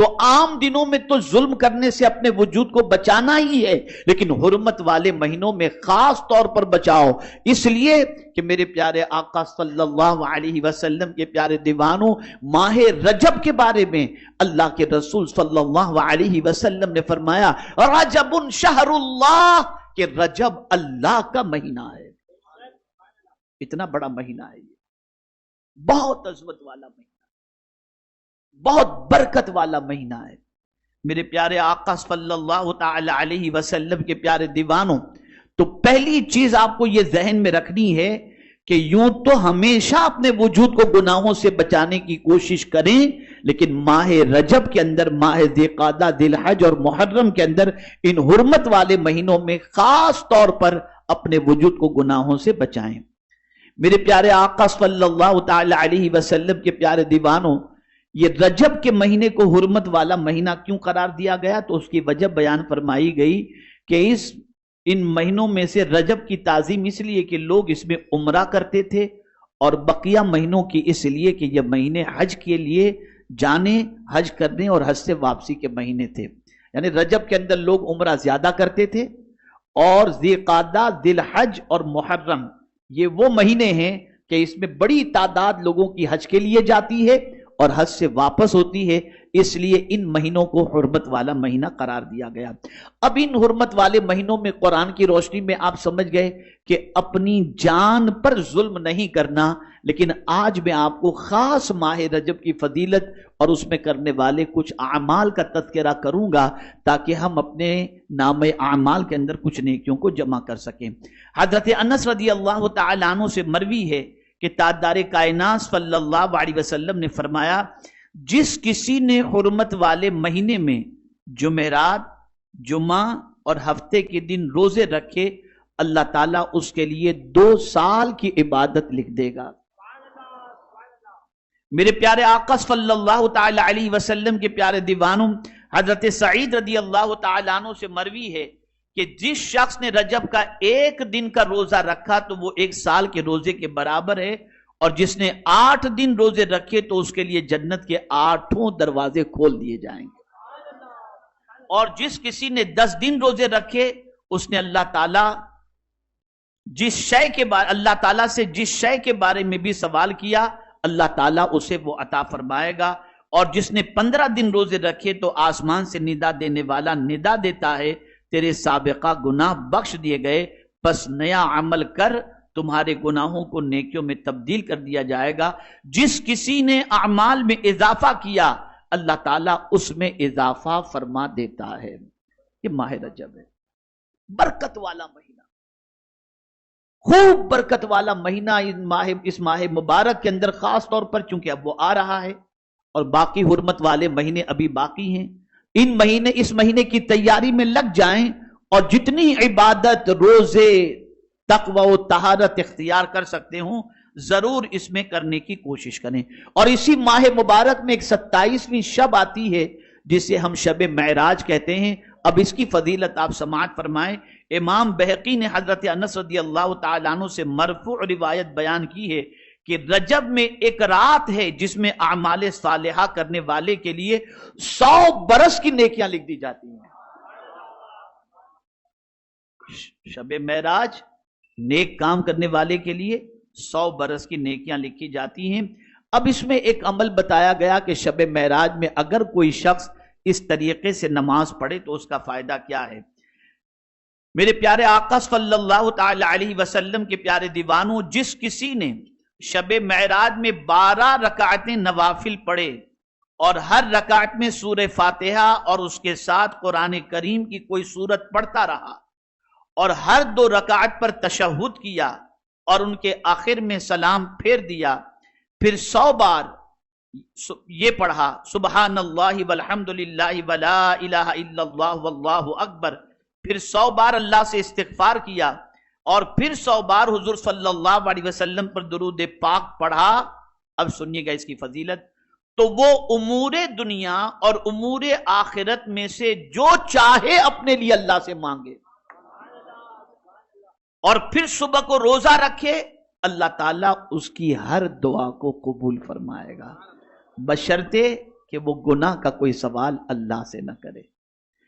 تو عام دنوں میں تو ظلم کرنے سے اپنے وجود کو بچانا ہی ہے، لیکن حرمت والے مہینوں میں خاص طور پر بچاؤ، اس لیے کہ میرے پیارے آقا صلی اللہ علیہ وسلم کے پیارے دیوانوں، ماہ رجب کے بارے میں اللہ کے رسول صلی اللہ علیہ وسلم نے فرمایا رجب شہر اللہ، کہ رجب اللہ کا مہینہ ہے۔ اتنا بڑا مہینہ ہے یہ، بہت عظمت والا مہینہ، بہت برکت والا مہینہ ہے۔ میرے پیارے آقا صلی اللہ تعالی علیہ وسلم کے پیارے دیوانوں، تو پہلی چیز آپ کو یہ ذہن میں رکھنی ہے کہ یوں تو ہمیشہ اپنے وجود کو گناہوں سے بچانے کی کوشش کریں، لیکن ماہ رجب کے اندر، ماہ ذی القعدہ، ذی الحج اور محرم کے اندر، ان حرمت والے مہینوں میں خاص طور پر اپنے وجود کو گناہوں سے بچائیں۔ میرے پیارے آقا صلی اللہ تعالی علیہ وسلم کے پیارے دیوانوں، یہ رجب کے مہینے کو حرمت والا مہینہ کیوں قرار دیا گیا؟ تو اس کی وجہ بیان فرمائی گئی کہ ان مہینوں میں سے رجب کی تعظیم اس لیے کہ لوگ اس میں عمرہ کرتے تھے، اور بقیہ مہینوں کی اس لیے کہ یہ مہینے حج کے لیے جانے، حج کرنے اور حج سے واپسی کے مہینے تھے۔ یعنی رجب کے اندر لوگ عمرہ زیادہ کرتے تھے، اور ذی القعدہ، ذی الحج اور محرم یہ وہ مہینے ہیں کہ اس میں بڑی تعداد لوگوں کی حج کے لیے جاتی ہے اور حج سے واپس ہوتی ہے، اس لیے ان مہینوں کو حرمت والا مہینہ قرار دیا گیا۔ اب ان حرمت والے مہینوں میں قرآن کی روشنی میں آپ سمجھ گئے کہ اپنی جان پر ظلم نہیں کرنا، لیکن آج میں آپ کو خاص ماہ رجب کی فضیلت اور اس میں کرنے والے کچھ اعمال کا تذکرہ کروں گا تاکہ ہم اپنے نام اعمال کے اندر کچھ نیکیوں کو جمع کر سکیں۔ حضرت انس رضی اللہ تعالی عنہ سے مروی ہے کہ تاجدار کائنات صلی اللہ علیہ وسلم نے فرمایا، جس کسی نے حرمت والے مہینے میں جمعرات، جمعہ اور ہفتے کے دن روزے رکھے، اللہ تعالیٰ اس کے لیے 2 سال کی عبادت لکھ دے گا۔ میرے پیارے آقا صلی اللہ تعالی علیہ وسلم کے پیارے دیوانوں، حضرت سعید رضی اللہ تعالی عنہ سے مروی ہے کہ جس شخص نے رجب کا 1 دن کا روزہ رکھا تو وہ 1 سال کے روزے کے برابر ہے، اور جس نے 8 دن روزے رکھے تو اس کے لیے جنت کے 8 دروازے کھول دیے جائیں گے، اور جس کسی نے 10 دن روزے رکھے اس نے اللہ تعالیٰ سے جس شے کے بارے میں بھی سوال کیا اللہ تعالیٰ اسے وہ عطا فرمائے گا، اور جس نے 15 دن روزے رکھے تو آسمان سے ندا دینے والا ندا دیتا ہے، تیرے سابقہ گناہ بخش دیے گئے، پس نیا عمل کر، تمہارے گناہوں کو نیکیوں میں تبدیل کر دیا جائے گا۔ جس کسی نے اعمال میں اضافہ کیا اللہ تعالیٰ اس میں اضافہ فرما دیتا ہے۔ یہ ماہ رجب ہے، برکت والا مہینہ، خوب برکت والا مہینہ۔ اس ماہ مبارک کے اندر خاص طور پر چونکہ اب وہ آ رہا ہے اور باقی حرمت والے مہینے ابھی باقی ہیں، اس مہینے کی تیاری میں لگ جائیں، اور جتنی عبادت، روزے، تقوی و طہارت اختیار کر سکتے ہوں ضرور اس میں کرنے کی کوشش کریں۔ اور اسی ماہ مبارک میں ایک 27ویں شب آتی ہے جسے ہم شب معراج کہتے ہیں۔ اب اس کی فضیلت آپ سماعت فرمائیں۔ امام بہقی نے حضرت انس رضی اللہ تعالیٰ عنہ سے مرفوع روایت بیان کی ہے کہ رجب میں ایک رات ہے جس میں اعمال صالحہ کرنے والے کے لیے 100 برس کی نیکیاں لکھ دی جاتی ہیں۔ شب معراج نیک کام کرنے والے کے لیے 100 برس کی نیکیاں لکھی جاتی ہیں۔ اب اس میں ایک عمل بتایا گیا کہ شب معراج میں اگر کوئی شخص اس طریقے سے نماز پڑھے تو اس کا فائدہ کیا ہے؟ میرے پیارے آقا صلی اللہ تعالی علیہ وسلم کے پیارے دیوانوں، جس کسی نے شب معراج میں 12 رکعتیں نوافل پڑھے اور ہر رکعت میں سورہ فاتحہ اور اس کے ساتھ قرآن کریم کی کوئی سورت پڑھتا رہا، اور ہر 2 رکعت پر تشہد کیا اور ان کے آخر میں سلام پھیر دیا، پھر 100 بار یہ پڑھا سبحان اللہ والحمد للہ ولا الہ الا اللہ واللہ اکبر، پھر 100 بار اللہ سے استغفار کیا، اور پھر 100 بار حضور صلی اللہ علیہ وسلم پر درود پاک پڑھا۔ اب سنیے گا اس کی فضیلت، تو وہ امور دنیا اور امور آخرت میں سے جو چاہے اپنے لیے اللہ سے مانگے، اور پھر صبح کو روزہ رکھے، اللہ تعالیٰ اس کی ہر دعا کو قبول فرمائے گا، بشرطے کہ وہ گناہ کا کوئی سوال اللہ سے نہ کرے۔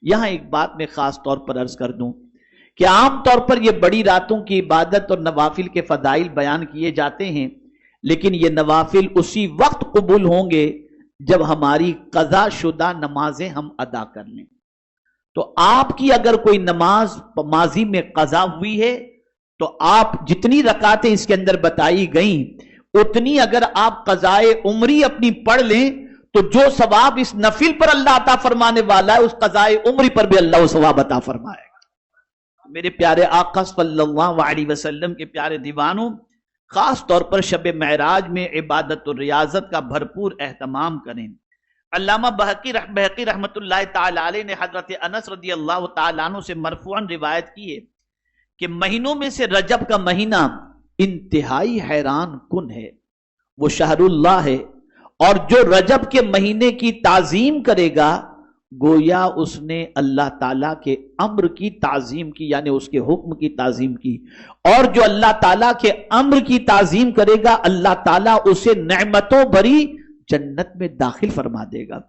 یہاں ایک بات میں خاص طور پر عرض کر دوں کہ عام طور پر یہ بڑی راتوں کی عبادت اور نوافل کے فضائل بیان کیے جاتے ہیں، لیکن یہ نوافل اسی وقت قبول ہوں گے جب ہماری قضا شدہ نمازیں ہم ادا کر لیں۔ تو آپ کی اگر کوئی نماز ماضی میں قضا ہوئی ہے تو آپ جتنی رکعتیں اس کے اندر بتائی گئیں اتنی اگر آپ قضائے عمری اپنی پڑھ لیں تو جو ثواب اس نفل پر اللہ عطا فرمانے والا ہے اس قضائے عمری پر بھی اللہ وہ ثواب عطا فرمائے گا۔ میرے پیارے آقا صلی اللہ علیہ وسلم کے پیارے دیوانوں، خاص طور پر شب معراج میں عبادت و ریاضت کا بھرپور اہتمام کریں۔ علامہ بہقی رحمت اللہ تعالی علیہ نے حضرت انس رضی اللہ تعالیٰ عنہ سے مرفوعاً روایت کی ہے کہ مہینوں میں سے رجب کا مہینہ انتہائی حیران کن ہے، وہ شہر اللہ ہے، اور جو رجب کے مہینے کی تعظیم کرے گا گویا اس نے اللہ تعالیٰ کے امر کی تعظیم کی، یعنی اس کے حکم کی تعظیم کی، اور جو اللہ تعالیٰ کے امر کی تعظیم کرے گا اللہ تعالیٰ اسے نعمتوں بھری جنت میں داخل فرما دے گا،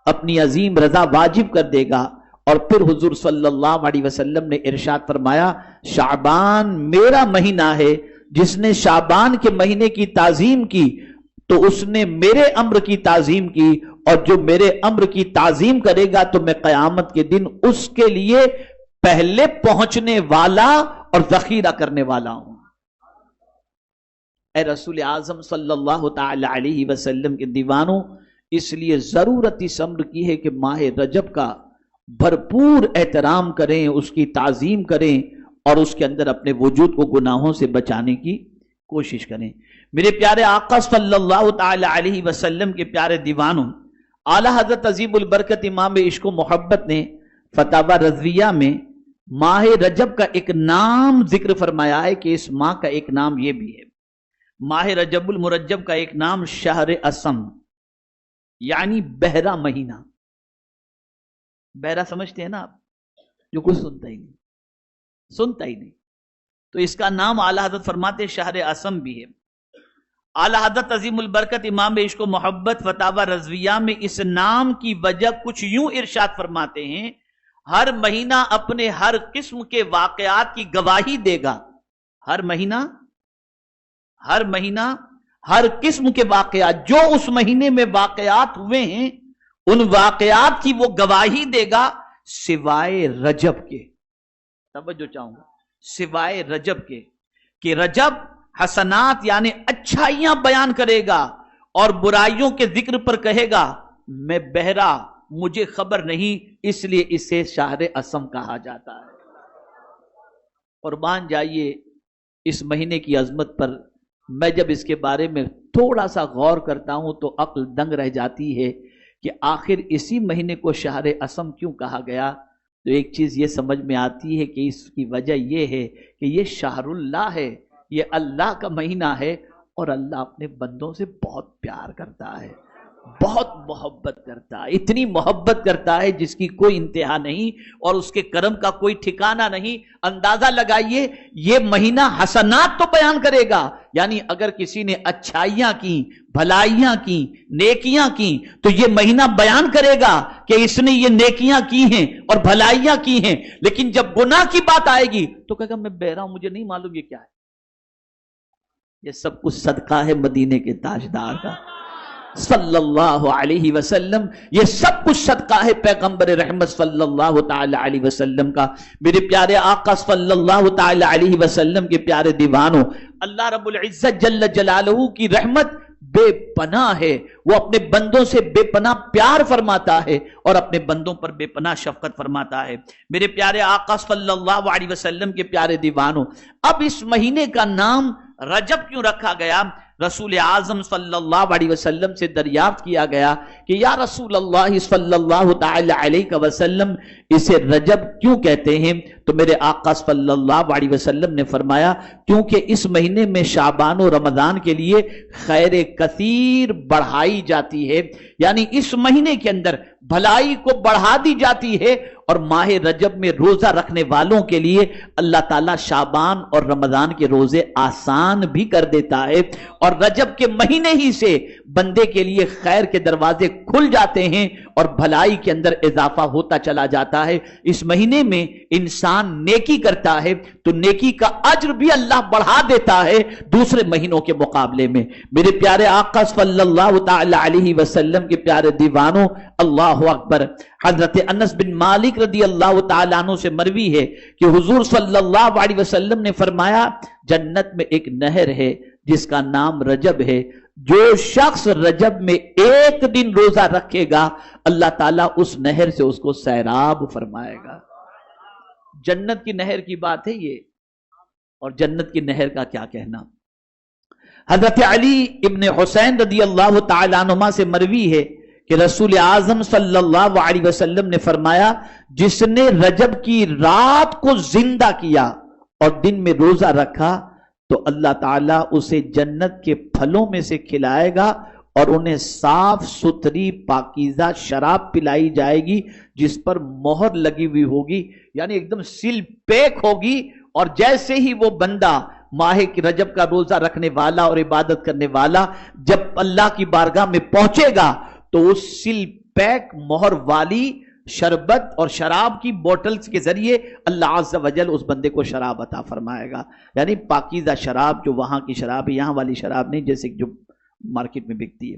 اپنی عظیم رضا واجب کر دے گا۔ اور پھر حضور صلی اللہ علیہ وسلم نے ارشاد فرمایا شعبان میرا مہینہ ہے، جس نے شعبان کے مہینے کی تعظیم کی تو اس نے میرے امر کی تعظیم کی، اور جو میرے امر کی تعظیم کرے گا تو میں قیامت کے دن اس کے لیے پہلے پہنچنے والا اور ذخیرہ کرنے والا ہوں۔ اے رسول اعظم صلی اللہ تعالی علیہ وسلم کے دیوانوں، اس لیے ضرورت اس امر کی ہے کہ ماہ رجب کا بھرپور احترام کریں، اس کی تعظیم کریں اور اس کے اندر اپنے وجود کو گناہوں سے بچانے کی کوشش کریں۔ میرے پیارے آقا صلی اللہ تعالی علیہ وسلم کے پیارے دیوانوں، اعلیٰ حضرت عظیم البرکت امام عشق و محبت نے فتاوی رضویہ میں ماہ رجب کا ایک نام ذکر فرمایا ہے کہ اس ماہ کا ایک نام یہ بھی ہے، ماہ رجب المرجب کا ایک نام شہر اسم، یعنی بہرا مہینہ۔ بہرا سمجھتے ہیں نا آپ، جو کچھ سنتا ہی نہیں، تو اس کا نام اعلیٰ حضرت فرماتے شہر اسم بھی ہے۔ اعلیٰ حضرت عظیم البرکت امام عشق و محبت فتاوی رضویہ میں اس نام کی وجہ کچھ یوں ارشاد فرماتے ہیں، ہر مہینہ اپنے ہر قسم کے واقعات کی گواہی دے گا، ہر مہینہ ہر قسم کے واقعات جو اس مہینے میں واقعات ہوئے ہیں ان واقعات کی وہ گواہی دے گا سوائے رجب کے۔ توجہ چاہوں گا، سوائے رجب کے، کہ رجب حسنات یعنی اچھائیاں بیان کرے گا اور برائیوں کے ذکر پر کہے گا میں بہرا، مجھے خبر نہیں، اس لیے اسے شہر اسم کہا جاتا ہے۔ قربان جائیے اس مہینے کی عظمت پر میں جب اس کے بارے میں تھوڑا سا غور کرتا ہوں تو عقل دنگ رہ جاتی ہے کہ آخر اسی مہینے کو شہر اسم کیوں کہا گیا۔ تو ایک چیز یہ سمجھ میں آتی ہے کہ اس کی وجہ یہ ہے کہ یہ شہر اللہ ہے، یہ اللہ کا مہینہ ہے، اور اللہ اپنے بندوں سے بہت پیار کرتا ہے، بہت محبت کرتا ہے، اتنی محبت کرتا ہے جس کی کوئی انتہا نہیں اور اس کے کرم کا کوئی ٹھکانہ نہیں۔ اندازہ لگائیے یہ مہینہ حسنات تو بیان کرے گا، یعنی اگر کسی نے اچھائیاں کی، بھلائیاں کی، نیکیاں کی تو یہ مہینہ بیان کرے گا کہ اس نے یہ نیکیاں کی ہیں اور بھلائیاں کی ہیں، لیکن جب گناہ کی بات آئے گی تو کہے گا میں بہرا ہوں، مجھے نہیں معلوم یہ کیا ہے۔ یہ سب کچھ صدقہ ہے مدینے کے تاجدار کا صلی اللہ علیہ وسلم، یہ سب کچھ صدقہ ہے پیغمبر رحمت صلی اللہ تعالی علیہ وسلم کا۔ میرے پیارے آقا صلی اللہ تعالی علیہ وسلم کے پیارے دیوانوں، اللہ رب العزت جل جلالہ کی رحمت بے پناہ ہے، وہ اپنے بندوں سے بے پناہ پیار فرماتا ہے اور اپنے بندوں پر بے پناہ شفقت فرماتا ہے۔ میرے پیارے آقا صلی اللہ علیہ وسلم کے پیارے دیوانوں، اب اس مہینے کا نام رجب کیوں رکھا گیا؟ رسول اعظم صلی اللہ علیہ وسلم سے دریافت کیا گیا کہ یا رسول اللہ صلی اللہ تعالی علیہ وسلم اسے رجب کیوں کہتے ہیں؟ تو میرے آقا صلی اللہ علیہ وسلم نے فرمایا کیونکہ اس مہینے میں شعبان و رمضان کے لیے خیر کثیر بڑھائی جاتی ہے، یعنی اس مہینے کے اندر بھلائی کو بڑھا دی جاتی ہے، اور ماہ رجب میں روزہ رکھنے والوں کے لیے اللہ تعالیٰ شعبان اور رمضان کے روزے آسان بھی کر دیتا ہے، اور رجب کے مہینے ہی سے بندے کے لیے خیر کے دروازے کھل جاتے ہیں اور بھلائی کے اندر اضافہ ہوتا چلا جاتا ہے۔ اس مہینے میں انسان نیکی کرتا ہے تو نیکی کا اجر بھی اللہ بڑھا دیتا ہے دوسرے مہینوں کے مقابلے میں۔ میرے پیارے آقا صلی اللہ تعالی علیہ وسلم کے پیارے دیوانوں، اللہ اکبر، حضرت انس بن مالک رضی اللہ تعالیٰ عنہ سے مروی ہے کہ حضور صلی اللہ علیہ وسلم نے فرمایا، جنت میں ایک نہر ہے جس کا نام رجب ہے، جو شخص رجب میں ایک دن روزہ رکھے گا اللہ تعالیٰ اس نہر سے اس کو سیراب فرمائے گا۔ جنت کی نہر کی بات ہے یہ، اور جنت کی نہر کا کیا کہنا۔ حضرت علی ابن حسین رضی اللہ تعالیٰ عنہما سے مروی ہے کہ رسول اعظم صلی اللہ علیہ وسلم نے فرمایا، جس نے رجب کی رات کو زندہ کیا اور دن میں روزہ رکھا تو اللہ تعالیٰ اسے جنت کے پھلوں میں سے کھلائے گا، اور انہیں صاف ستھری پاکیزہ شراب پلائی جائے گی جس پر مہر لگی ہوئی ہوگی، یعنی ایک دم سیل پیک ہوگی، اور جیسے ہی وہ بندہ ماہ کی رجب کا روزہ رکھنے والا اور عبادت کرنے والا جب اللہ کی بارگاہ میں پہنچے گا تو اس سیل پیک مہر والی شربت اور شراب کی بوٹلز کے ذریعے اللہ عز و جل اس بندے کو شراب عطا فرمائے گا، یعنی پاکیزہ شراب، جو وہاں کی شراب ہے، یہاں والی شراب نہیں جیسے جو مارکیٹ میں بکتی ہے۔